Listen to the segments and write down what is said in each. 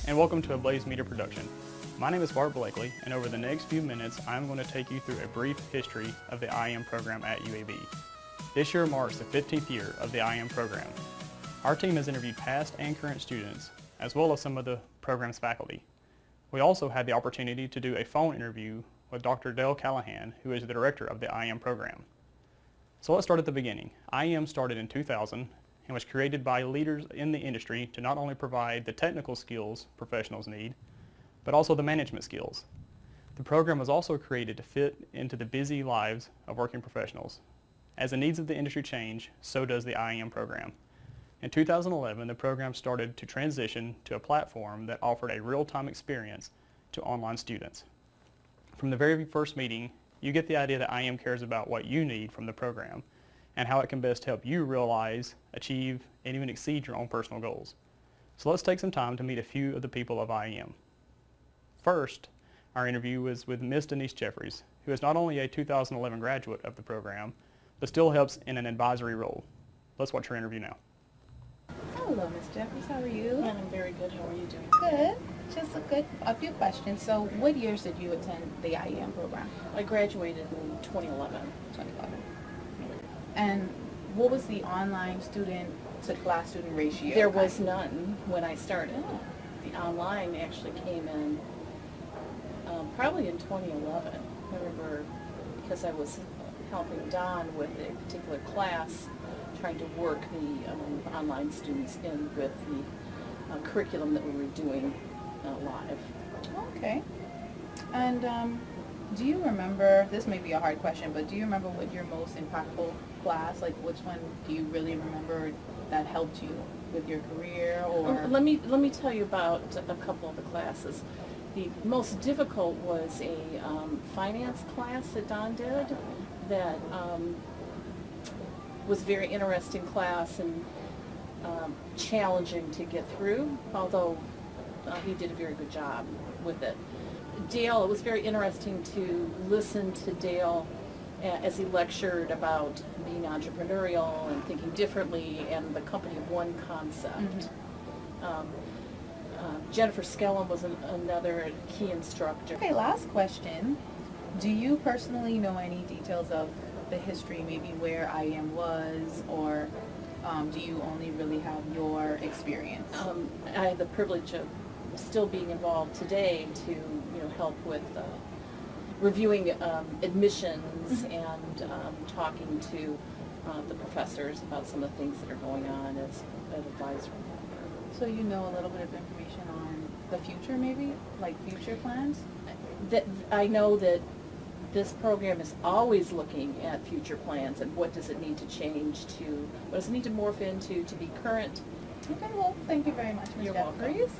and welcome to a Blaze Media production. My name is Bart Blakely, and over the next few minutes, I'm going to take you through a brief history of the IM program at UAB. This year marks the 15th year of the IM program. Our team has interviewed past and current students, as well as some of the program's faculty. We also had the opportunity to do a phone interview with Dr. Dale Callahan, who is the director of the IM program. So let's start at the beginning. IM started in 2000 and was created by leaders in the industry to not only provide the technical skills professionals need, but also the management skills. The program was also created to fit into the busy lives of working professionals. As the needs of the industry change, so does the IM program. In 2011, the program started to transition to a platform that offered a real-time experience to online students. From the very first meeting, you get the idea that IM cares about what you need from the program and how it can best help you realize, achieve, and even exceed your own personal goals. So let's take some time to meet a few of the people of IM. First, our interview was with Ms. Denise Jeffries, who is not only a 2011 graduate of the program, but still helps in an advisory role. Let's watch her interview now. Hello, Ms. Jeffries. How are you? I'm very good. How are you doing? Good. Just a few questions. So, what years did you attend the IEM program? I graduated in 2011. 2011. And what was the online student to class student ratio? There was none when I started. Oh. The online actually came in probably in 2011. I remember because I was helping Don with a particular class, trying to work the online students in with the curriculum that we were doing live. Okay. And do you remember, this may be a hard question, but do you remember what your most impactful class, like which one do you really remember that helped you with your career? Or Let me tell you about a couple of the classes. The most difficult was a finance class that Don did that was a very interesting class and challenging to get through, although he did a very good job with it. Dale, it was very interesting to listen to Dale as he lectured about being entrepreneurial and thinking differently and the company of one concept. Mm-hmm. Jennifer Skellum was another key instructor. Okay, last question. Do you personally know any details of the history, maybe where IM was, or do you only really have your experience? I had the privilege of still being involved today to help with reviewing admissions and talking to the professors about some of the things that are going on as an advisor. So you know a little bit of information on the future, maybe, like future plans? That I know that this program is always looking at future plans and what does it need to change to, what does it need to morph into to be current. Okay, well, thank you very much, Ms. You're Jeffries. welcome.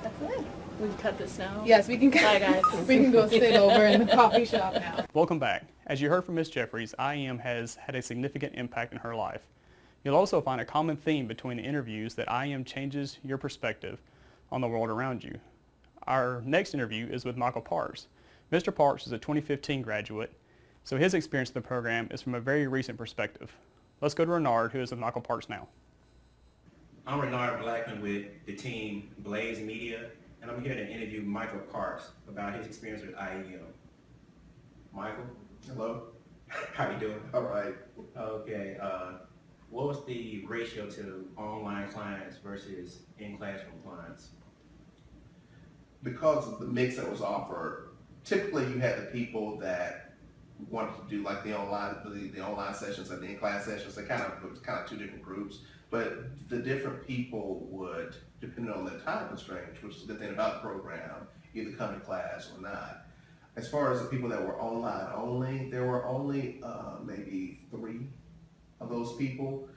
That's it. We can cut this now? Yes, we can. Bye, guys. We can go sit over in the coffee shop now. Welcome back. As you heard from Ms. Jeffries, IM has had a significant impact in her life. You'll also find a common theme between the interviews that IM changes your perspective on the world around you. Our next interview is with Michael Parks. Mr. Parks is a 2015 graduate, so his experience in the program is from a very recent perspective. Let's go to Renard, who is with Michael Parks now. I'm Renard Blackman with the team Blaze Media, and I'm here to interview Michael Parks about his experience with IEM. Michael? Hello. How you doing? All right. Okay, what was the ratio to online clients versus in-classroom clients? Because of the mix that was offered, typically you had the people that wanted to do like the online sessions and the in-class sessions. It was kind of two different groups, but the different people would, depending on their time constraints, which is the good thing about the program, either come to class or not. As far as the people that were online only, there were only maybe 3 of those people.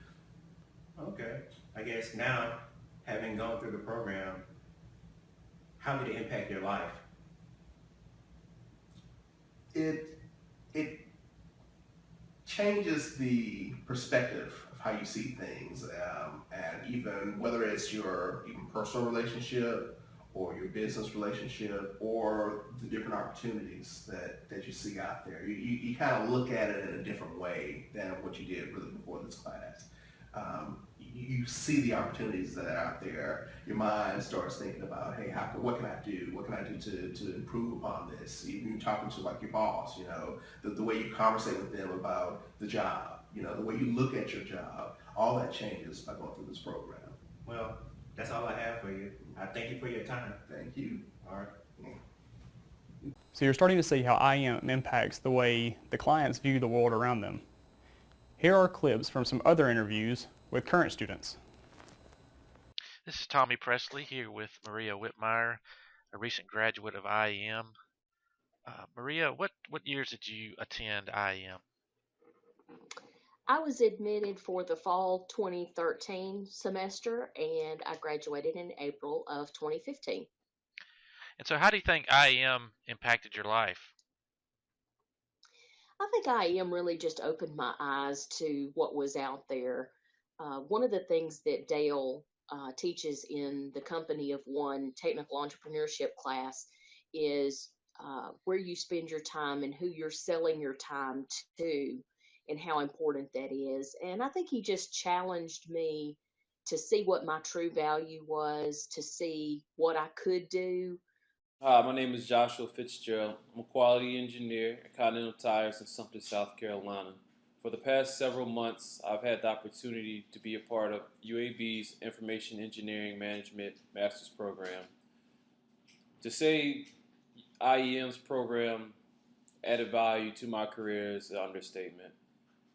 Okay, I guess now, having gone through the program, how did it impact your life? It changes the perspective of how you see things, and even whether it's your even personal relationship or your business relationship or the different opportunities that you see out there. You kind of look at it in a different way than what you did really before this class. you see the opportunities that are out there. Your mind starts thinking about, hey, what can I do? What can I do to improve upon this? You're talking to like your boss, you know, the way you conversate with them about the job, you know, the way you look at your job, all that changes by going through this program. Well, that's all I have for you. I thank you for your time. Thank you. All right. So you're starting to see how IEM impacts the way the clients view the world around them. Here are clips from some other interviews with current students. This is Tommy Presley here with Maria Whitmire, a recent graduate of IEM. Maria, what years did you attend IEM? I was admitted for the fall 2013 semester, and I graduated in April of 2015. And so how do you think IEM impacted your life? I think IEM really just opened my eyes to what was out there. One of the things that Dale teaches in the Company of One technical entrepreneurship class is where you spend your time and who you're selling your time to, and how important that is. And I think he just challenged me to see what my true value was, to see what I could do. Hi, my name is Joshua Fitzgerald. I'm a quality engineer at Continental Tires in Sumter, South Carolina. For the past several months, I've had the opportunity to be a part of UAB's Information Engineering Management Master's Program. To say IEM's program added value to my career is an understatement.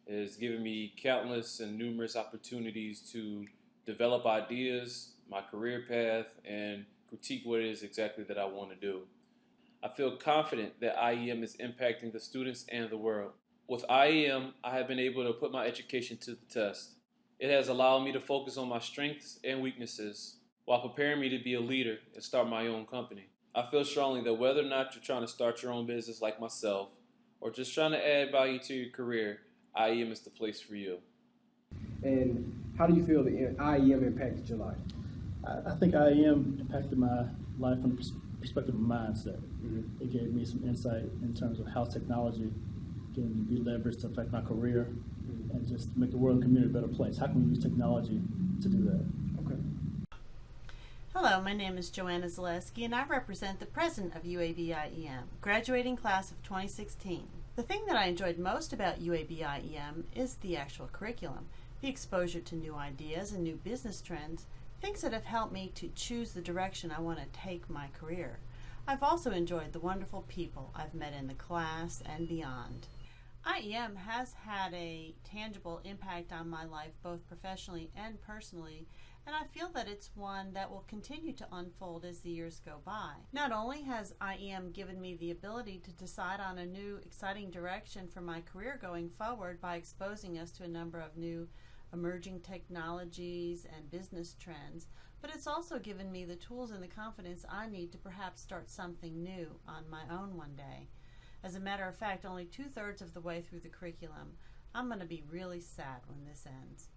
It has given me countless and numerous opportunities to develop ideas, my career path, and critique what it is exactly that I want to do. I feel confident that IEM is impacting the students and the world. With IEM, I have been able to put my education to the test. It has allowed me to focus on my strengths and weaknesses while preparing me to be a leader and start my own company. I feel strongly that whether or not you're trying to start your own business like myself, or just trying to add value to your career, IEM is the place for you. And how do you feel the IEM impacted your life? I think IEM impacted my life from the perspective of mindset. Mm-hmm. It gave me some insight in terms of how technology can be leveraged to affect my career, mm-hmm. and just make the world and community a better place. How can we use technology to do that? Okay. Hello, my name is Joanna Zaleski, and I represent the president of UAB IEM, graduating class of 2016. The thing that I enjoyed most about UAB IEM is the actual curriculum, the exposure to new ideas and new business trends, things that have helped me to choose the direction I want to take my career. I've also enjoyed the wonderful people I've met in the class and beyond. IEM has had a tangible impact on my life, both professionally and personally, and I feel that it's one that will continue to unfold as the years go by. Not only has IEM given me the ability to decide on a new, exciting direction for my career going forward by exposing us to a number of new emerging technologies and business trends, but it's also given me the tools and the confidence I need to perhaps start something new on my own one day. As a matter of fact, only 2/3 of the way through the curriculum. I'm going to be really sad when this ends.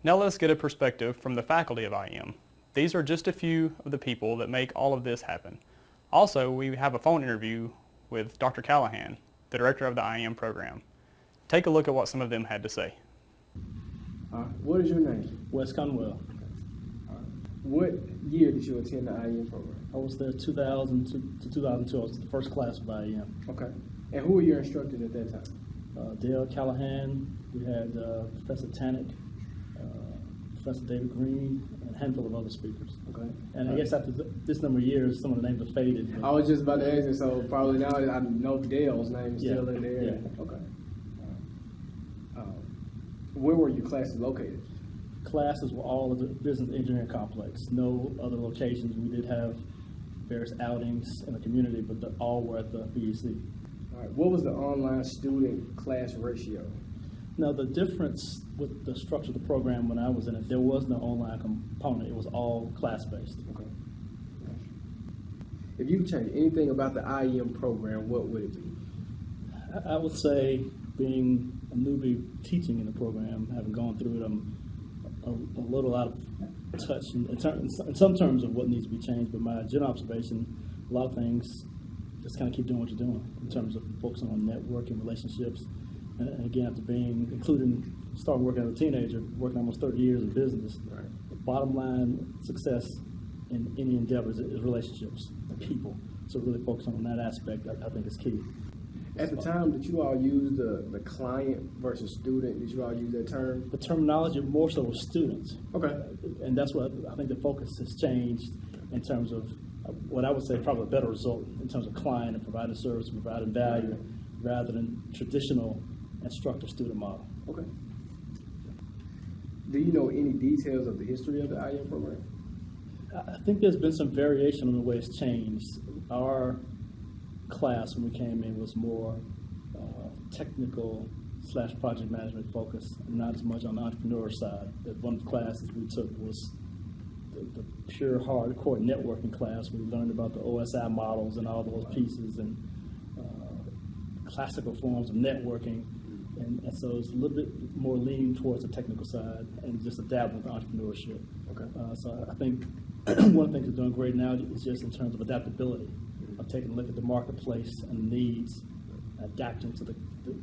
Now let's get a perspective from the faculty of IEM. These are just a few of the people that make all of this happen. Also, we have a phone interview with Dr. Callahan, the director of the IEM program. Take a look at what some of them had to say. What is your name? Wes Conwell. What year did you attend the IEM program? I was there 2000 to 2002. I was the first class of IEM. Okay. And who were your instructors at that time? Dale Callahan, we had Professor Tannick, Professor David Green, and a handful of other speakers. Okay. And I guess after this number of years, some of the names have faded. I was just about to ask you, so probably now I know Dale's name is still in there. Yeah. Okay. Where were your classes located? Classes were all at the Business Engineering Complex. No other locations. We did have various outings in the community, but all were at the BEC. All right. What was the online student class ratio? Now, the difference with the structure of the program when I was in it, there was no online component. It was all class-based. Okay. If you could change anything about the IEM program, what would it be? I would say, being a newbie teaching in the program, having gone through it, I'm a little out of touch in some terms of what needs to be changed. But my general observation, a lot of things, just kind of keep doing what you're doing in terms of focusing on networking, relationships, And again, after starting working as a teenager, working almost 30 years in business, the bottom line success in any endeavor is relationships and people. So really focus on that aspect, I think is key. At the time, did you all use the client versus student? Did you all use that term? The terminology more so was students. Okay. And that's what I think the focus has changed in terms of what I would say probably a better result in terms of client and providing service, providing value, rather than traditional instructor-student model. Okay. Do you know any details of the history of the IEM program? I think there's been some variation on the way it's changed. Our class when we came in was more technical / project management focused, not as much on the entrepreneur side. One of the classes we took was the pure hardcore networking class. We learned about the OSI models and all those pieces and classical forms of networking. And so it's a little bit more leaning towards the technical side and just adapting with entrepreneurship. Okay. So I think one of the things we're doing great now is just in terms of adaptability, of taking a look at the marketplace and the needs, adapting to the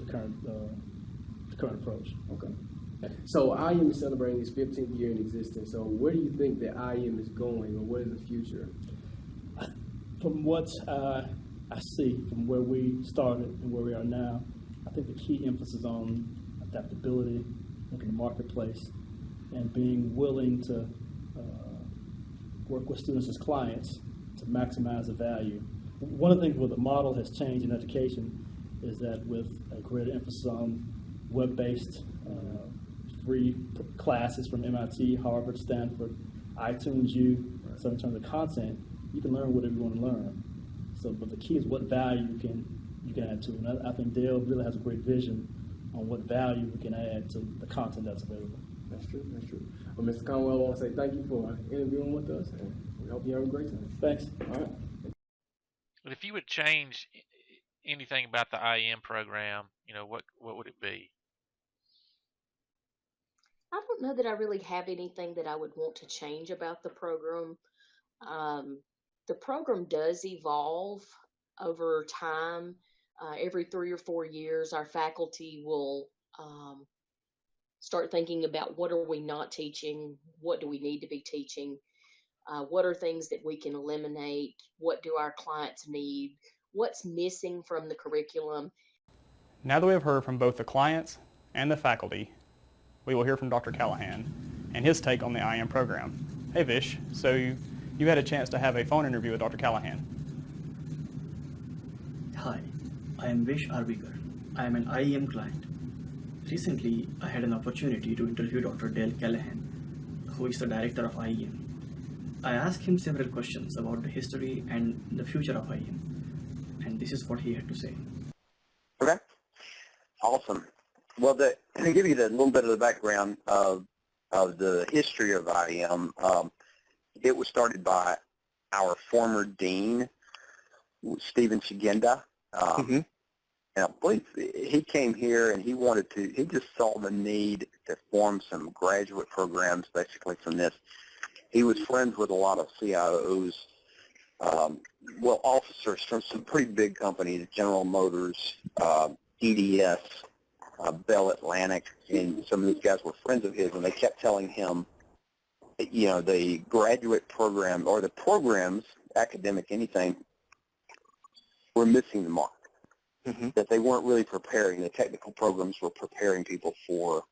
current approach. Okay. So IEM is celebrating its 15th year in existence. So where do you think that IEM is going, or what is the future? From what I see from where we started and where we are now, I think the key emphasis on adaptability, looking at the marketplace, and being willing to work with students as clients to maximize the value. One of the things where the model has changed in education is that with a greater emphasis on web-based free classes from MIT, Harvard, Stanford, iTunes U, so in terms of content, you can learn whatever you want to learn. So, but the key is what value you can add to it. And I think Dale really has a great vision on what value we can add to the content that's available. That's true. That's true. Well, Mr. Conwell, I want to say thank you for interviewing with us, and we hope you have a great time. Thanks. All right. But if you would change anything about the IEM program, what would it be? I don't know that I really have anything that I would want to change about the program. The program does evolve over time. Every 3 or 4 years, our faculty will start thinking about what are we not teaching, what do we need to be teaching, what are things that we can eliminate, what do our clients need, what's missing from the curriculum. Now that we have heard from both the clients and the faculty, we will hear from Dr. Callahan and his take on the IEM program. Hey Vish, so you had a chance to have a phone interview with Dr. Callahan. Hi, I am Vish Arbikar. I am an IEM client. Recently, I had an opportunity to interview Dr. Dale Callahan, who is the director of IEM. I asked him several questions about the history and the future of IEM, and this is what he had to say. Okay, awesome. Well, to give you a little bit of the background of the history of IEM, it was started by our former dean, Stephen Shigenda. And I believe he came here and he just saw the need to form some graduate programs basically from this. He was friends with a lot of CIOs, officers from some pretty big companies, General Motors, EDS, Bell Atlantic, and some of these guys were friends of his, and they kept telling him, the graduate program or the programs, academic, anything, were missing the mark. That they weren't really preparing. The technical programs were preparing people for,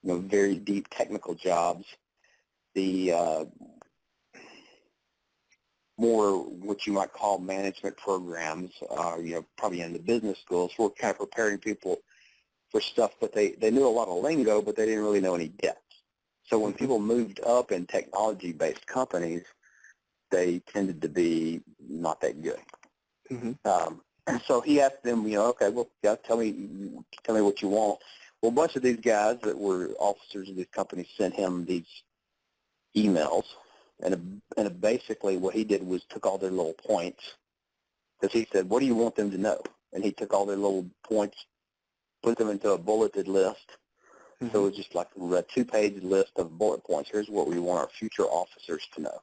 very deep technical jobs. The more what you might call management programs, probably in the business schools, were kind of preparing people for stuff, but they knew a lot of lingo, but they didn't really know any depth. So when people moved up in technology-based companies, they tended to be not that good. So he asked them, okay, well, guys, tell me what you want. Well, a bunch of these guys that were officers of these companies sent him these emails, and basically what he did was took all their little points, because he said, what do you want them to know? And he took all their little points, put them into a bulleted list. So it was just like a 2-page list of bullet points. Here's what we want our future officers to know.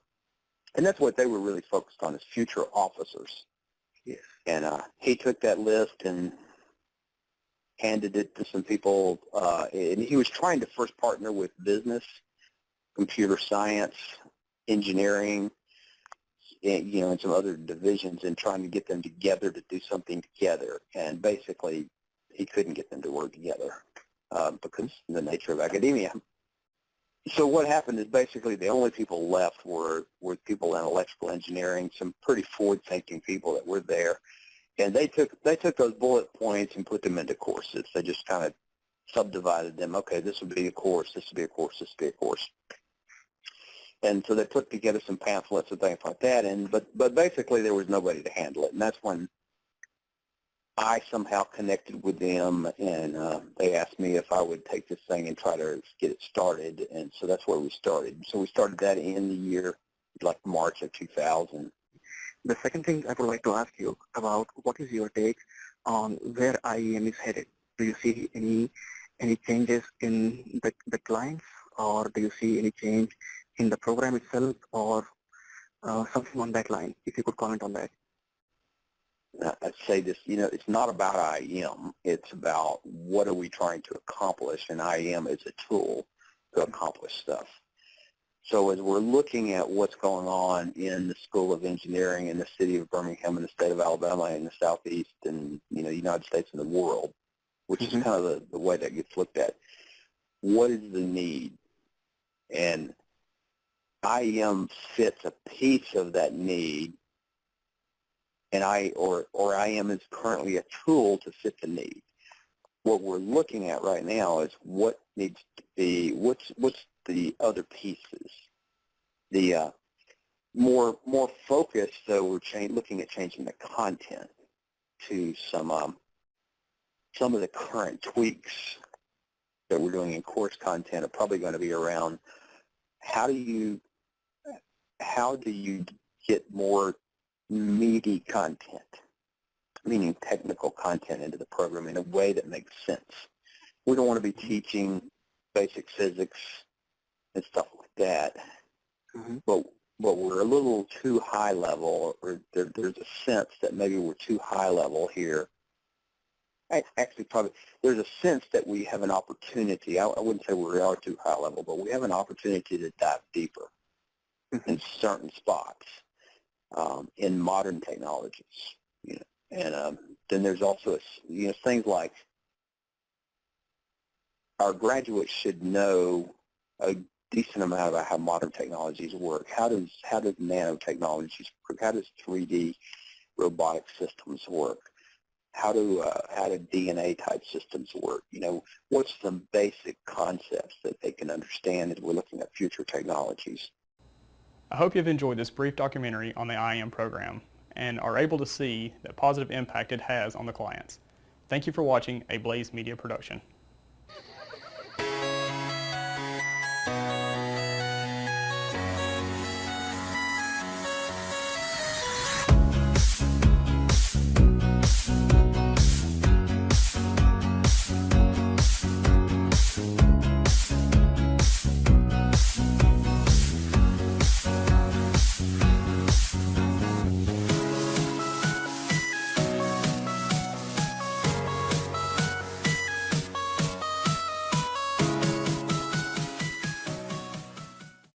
And that's what they were really focused on, is future officers. Yes. And he took that list and handed it to some people, and he was trying to first partner with business, computer science, engineering, and some other divisions, and trying to get them together to do something together. And basically, he couldn't get them to work together because of the nature of academia. So what happened is basically the only people left were people in electrical engineering, some pretty forward-thinking people that were there. And they took those bullet points and put them into courses. They just kind of subdivided them. Okay, this would be a course, this would be a course, this would be a course. And so they put together some pamphlets and things like that. But basically there was nobody to handle it. And that's when I somehow connected with them, and they asked me if I would take this thing and try to get it started. And so that's where we started. So we started that in the year, like March of 2000. The second thing I would like to ask you about, what is your take on where IEM is headed? Do you see any changes in the clients, or do you see any change in the program itself, or something on that line? If you could comment on that. I'd say this, it's not about IEM. It's about what are we trying to accomplish, and IEM is a tool to accomplish stuff. So as we're looking at what's going on in the School of Engineering in the city of Birmingham, in the state of Alabama, in the Southeast, and the United States and the world, which is kind of the way that gets looked at, what is the need? And IEM fits a piece of that need, and IEM is currently a tool to fit the need. What we're looking at right now is what needs to be, what's the other pieces. The more focused, so we're looking at changing the content to some of the current tweaks that we're doing in course content are probably going to be around how do you get more meaty content, meaning technical content, into the program in a way that makes sense. We don't want to be teaching basic physics and stuff like that, but we're a little too high level, or there's a sense that maybe we're too high level here. Actually, probably there's a sense that we have an opportunity. I wouldn't say we are too high level, but we have an opportunity to dive deeper in certain spots in modern technologies. And then there's also things like our graduates should know a decent amount about how modern technologies work. How does nanotechnologies work? How does 3D robotic systems work? How do DNA type systems work? What's some basic concepts that they can understand as we're looking at future technologies? I hope you've enjoyed this brief documentary on the IEM program and are able to see the positive impact it has on the clients. Thank you for watching a Blaze Media production.